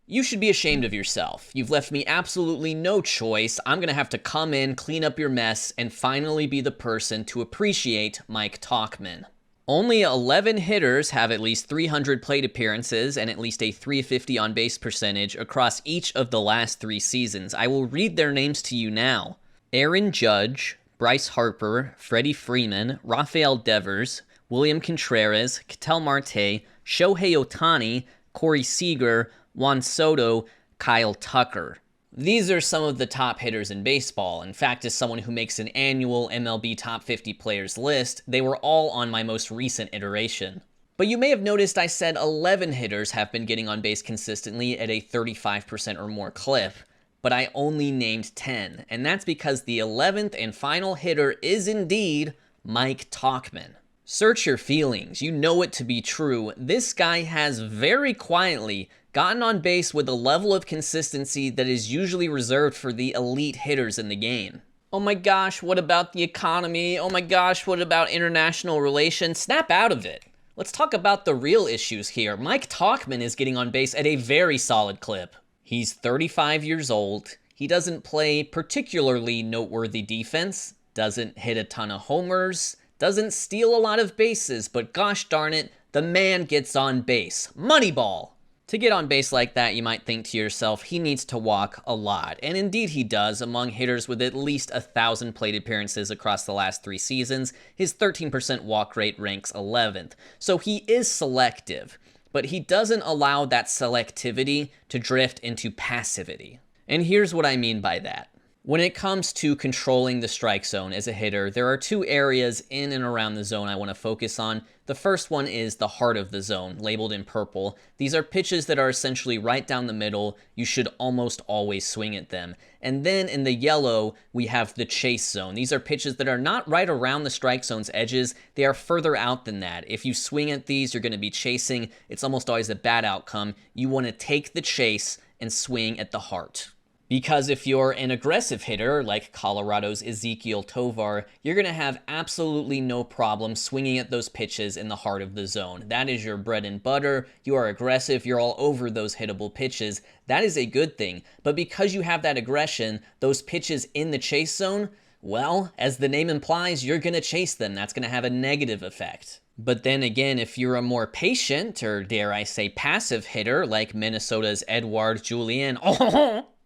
You should be ashamed of yourself. You've left me absolutely no choice. I'm gonna have to come in, clean up your mess, and finally be the person to appreciate Mike Tauchman. Only 11 hitters have at least 300 plate appearances and at least a 350 on base percentage across each of the last 3 seasons. I will read their names to you now. Aaron Judge, Bryce Harper, Freddie Freeman, Rafael Devers, William Contreras, Ketel Marte, Shohei Ohtani, Corey Seager, Juan Soto, Kyle Tucker. These are some of the top hitters in baseball. In fact, as someone who makes an annual MLB Top 50 Players list, they were all on my most recent iteration. But you may have noticed I said 11 hitters have been getting on base consistently at a 35% or more clip, but I only named 10, and that's because the 11th and final hitter is indeed Mike Tauchman. Search your feelings, you know it to be true. This guy has very quietly gotten on base with a level of consistency that is usually reserved for the elite hitters in the game. Oh my gosh, what about the economy? Oh my gosh, what about international relations? Snap out of it. Let's talk about the real issues here. Mike Tauchman is getting on base at a very solid clip. He's 35 years old. He doesn't play particularly noteworthy defense, doesn't hit a ton of homers, doesn't steal a lot of bases, but gosh darn it, the man gets on base. Moneyball! To get on base like that, you might think to yourself, he needs to walk a lot. And indeed he does. Among hitters with at least 1,000 plate appearances across the last 3 seasons, his 13% walk rate ranks 11th. So he is selective, but he doesn't allow that selectivity to drift into passivity. And here's what I mean by that. When it comes to controlling the strike zone as a hitter, there are 2 areas in and around the zone I want to focus on. The first one is the heart of the zone, labeled in purple. These are pitches that are essentially right down the middle. You should almost always swing at them. And then in the yellow, we have the chase zone. These are pitches that are not right around the strike zone's edges. They are further out than that. If you swing at these, you're going to be chasing. It's almost always a bad outcome. You want to take the chase and swing at the heart. Because if you're an aggressive hitter, like Colorado's Ezequiel Tovar, you're going to have absolutely no problem swinging at those pitches in the heart of the zone. That is your bread and butter. You are aggressive. You're all over those hittable pitches. That is a good thing. But because you have that aggression, those pitches in the chase zone, well, as the name implies, you're going to chase them. That's going to have a negative effect. But then again, if you're a more patient, or dare I say passive hitter, like Minnesota's Edouard Julien,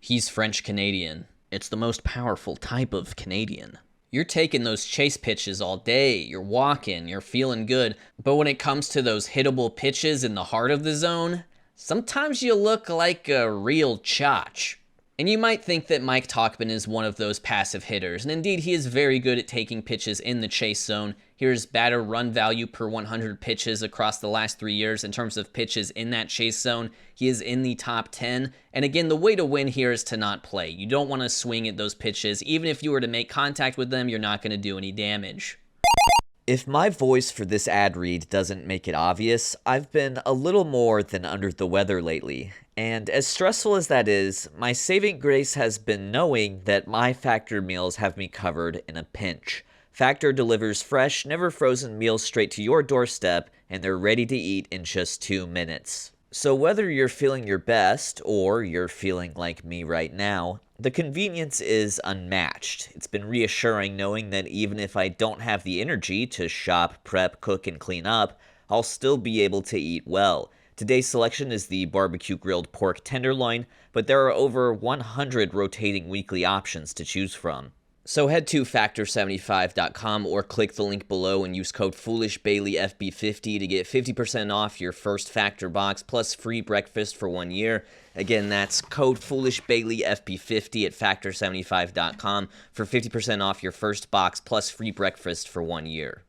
he's French-Canadian. It's the most powerful type of Canadian. You're taking those chase pitches all day, you're walking, you're feeling good, but when it comes to those hittable pitches in the heart of the zone, sometimes you look like a real chotch. And you might think that Mike Tauchman is one of those passive hitters, and indeed he is very good at taking pitches in the chase zone. Here's batter run value per 100 pitches across the last 3 years in terms of pitches in that chase zone. He is in the top 10. And again, the way to win here is to not play. You don't want to swing at those pitches. Even if you were to make contact with them, you're not going to do any damage. If my voice for this ad read doesn't make it obvious, I've been a little more than under the weather lately. And as stressful as that is, my saving grace has been knowing that my Factor meals have me covered in a pinch. Factor delivers fresh, never frozen meals straight to your doorstep, and they're ready to eat in just 2 minutes. So whether you're feeling your best, or you're feeling like me right now, the convenience is unmatched. It's been reassuring knowing that even if I don't have the energy to shop, prep, cook, and clean up, I'll still be able to eat well. Today's selection is the barbecue grilled pork tenderloin, but there are over 100 rotating weekly options to choose from. So head to Factor75.com or click the link below and use code FoolishBaileyFB50 to get 50% off your first Factor box plus free breakfast for 1 year. Again, that's code FoolishBaileyFB50 at Factor75.com for 50% off your first box plus free breakfast for 1 year.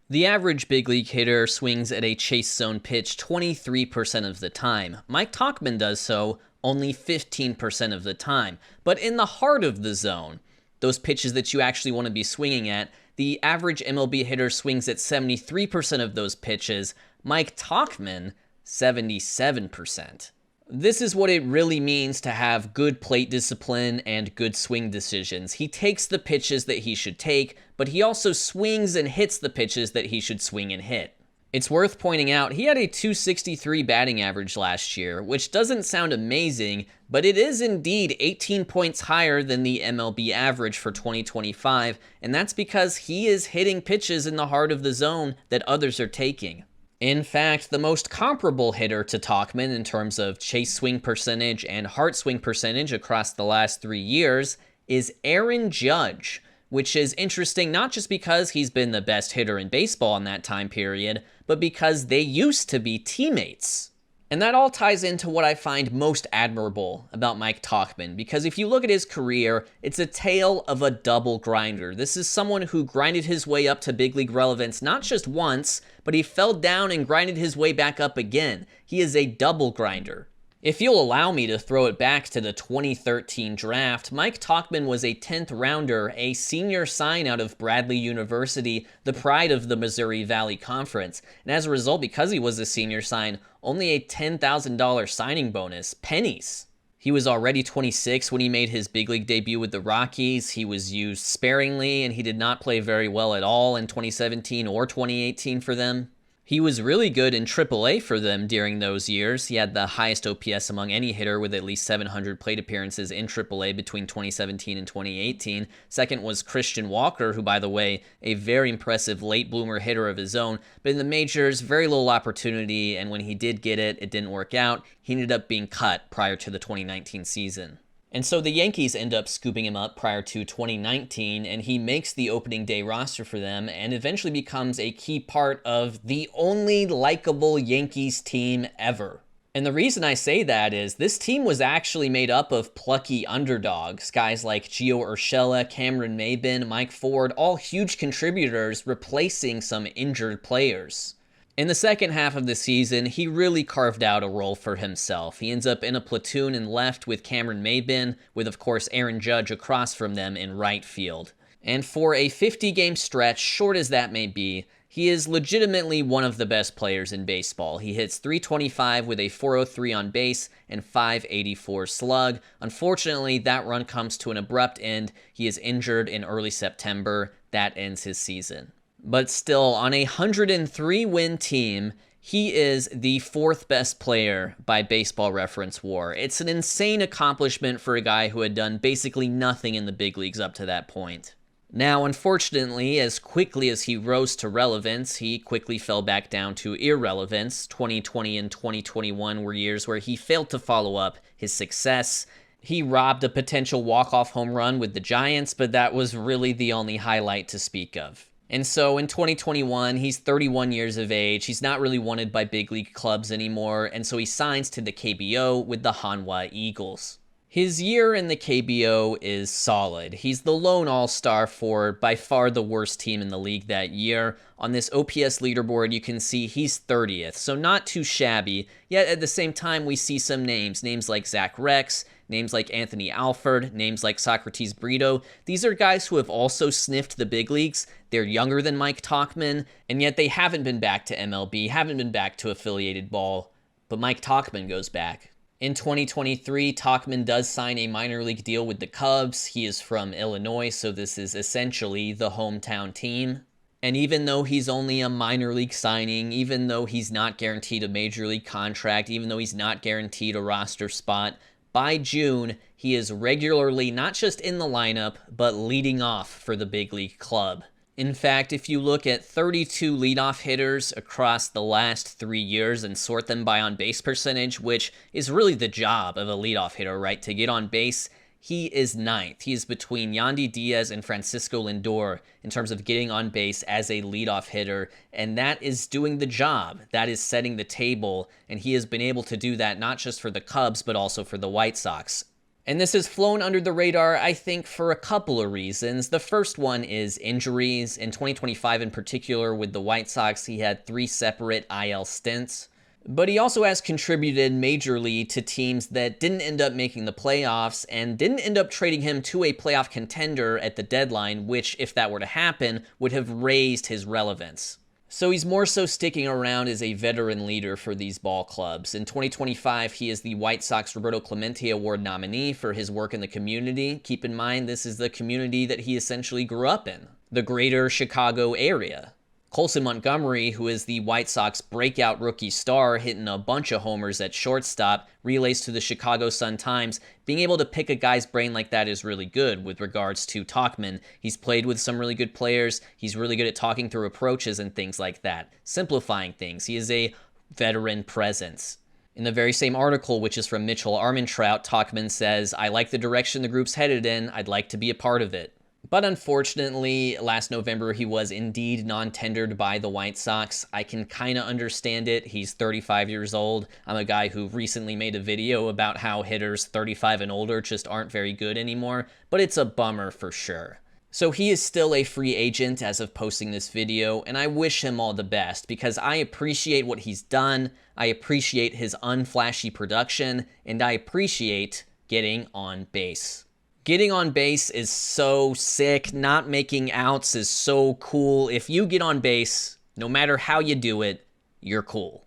The average big league hitter swings at a chase zone pitch 23% of the time. Mike Tauchman does so only 15% of the time. But in the heart of the zone, those pitches that you actually want to be swinging at, the average MLB hitter swings at 73% of those pitches. Mike Tauchman, 77%. This is what it really means to have good plate discipline and good swing decisions. He takes the pitches that he should take, but he also swings and hits the pitches that he should swing and hit. It's worth pointing out he had a .263 batting average last year, which doesn't sound amazing, but it is indeed 18 points higher than the MLB average for 2025, and that's because he is hitting pitches in the heart of the zone that others are taking. In fact, the most comparable hitter to Tauchman in terms of chase swing percentage and heart swing percentage across the last 3 years is Aaron Judge, which is interesting not just because he's been the best hitter in baseball in that time period, but because they used to be teammates. And that all ties into what I find most admirable about Mike Tauchman, because if you look at his career, it's a tale of a double grinder. This is someone who grinded his way up to big league relevance not just once, but he fell down and grinded his way back up again. He is a double grinder. If you'll allow me to throw it back to the 2013 draft, Mike Tauchman was a 10th rounder, a senior sign out of Bradley University, the pride of the Missouri Valley Conference. And as a result, because he was a senior sign, only a $10,000 signing bonus, pennies. He was already 26 when he made his big league debut with the Rockies. He was used sparingly, and he did not play very well at all in 2017 or 2018 for them. He was really good in AAA for them during those years. He had the highest OPS among any hitter with at least 700 plate appearances in AAA between 2017 and 2018. Second was Christian Walker, who, by the way, a very impressive late bloomer hitter of his own. But in the majors, very little opportunity, and when he did get it, it didn't work out. He ended up being cut prior to the 2019 season. And so the Yankees end up scooping him up prior to 2019, and he makes the opening day roster for them and eventually becomes a key part of the only likable Yankees team ever. And the reason I say that is this team was actually made up of plucky underdogs, guys like Gio Urshela, Cameron Maybin, Mike Ford, all huge contributors replacing some injured players. In the second half of the season, he really carved out a role for himself. He ends up in a platoon in left with Cameron Maybin, with of course Aaron Judge across from them in right field. And for a 50-game stretch, short as that may be, he is legitimately one of the best players in baseball. He hits .325 with a .403 on base and .584 slug. Unfortunately, that run comes to an abrupt end. He is injured in early September. That ends his season. But still, on a 103-win team, he is the fourth best player by Baseball Reference WAR. It's an insane accomplishment for a guy who had done basically nothing in the big leagues up to that point. Now, unfortunately, as quickly as he rose to relevance, he quickly fell back down to irrelevance. 2020 and 2021 were years where he failed to follow up his success. He robbed a potential walk-off home run with the Giants, but that was really the only highlight to speak of. And so in 2021, he's 31 years of age. He's not really wanted by big league clubs anymore, and so he signs to the KBO with the Hanwha Eagles. His year in the KBO is solid. He's the lone all-star for by far the worst team in the league that year. On this OPS leaderboard, you can see he's 30th, so not too shabby. Yet at the same time, we see some names like Zach Rex, names like Anthony Alford, names like Socrates Brito. These are guys who have also sniffed the big leagues. They're younger than Mike Tauchman, and yet they haven't been back to MLB, haven't been back to affiliated ball. But Mike Tauchman goes back. In 2023, Tauchman does sign a minor league deal with the Cubs. He is from Illinois, so this is essentially the hometown team. And even though he's only a minor league signing, even though he's not guaranteed a major league contract, even though he's not guaranteed a roster spot, by June, he is regularly not just in the lineup, but leading off for the big league club. In fact, if you look at 32 leadoff hitters across the last 3 years and sort them by on-base percentage, which is really the job of a leadoff hitter, right? To get on base, he is ninth. He is between Yandy Diaz and Francisco Lindor in terms of getting on base as a leadoff hitter, and that is doing the job. That is setting the table, and he has been able to do that not just for the Cubs, but also for the White Sox. And this has flown under the radar, I think, for a couple of reasons. The first one is injuries. In 2025 in particular, with the White Sox, he had 3 separate IL stints. But he also has contributed majorly to teams that didn't end up making the playoffs and didn't end up trading him to a playoff contender at the deadline, which, if that were to happen, would have raised his relevance. So he's more so sticking around as a veteran leader for these ball clubs. In 2025, he is the White Sox Roberto Clemente Award nominee for his work in the community. Keep in mind, this is the community that he essentially grew up in, the greater Chicago area. Colson Montgomery, who is the White Sox breakout rookie star, hitting a bunch of homers at shortstop, relays to the Chicago Sun-Times, being able to pick a guy's brain like that is really good with regards to Tauchman. He's played with some really good players. He's really good at talking through approaches and things like that, simplifying things. He is a veteran presence. In the very same article, which is from Mitchell Armentrout, Tauchman says, "I like the direction the group's headed in. I'd like to be a part of it." But unfortunately, last November, he was indeed non-tendered by the White Sox. I can kind of understand it. He's 35 years old. I'm a guy who recently made a video about how hitters 35 and older just aren't very good anymore, but it's a bummer for sure. So he is still a free agent as of posting this video, and I wish him all the best because I appreciate what he's done, I appreciate his unflashy production, and I appreciate getting on base. Getting on base is so sick. Not making outs is so cool. If you get on base, no matter how you do it, you're cool.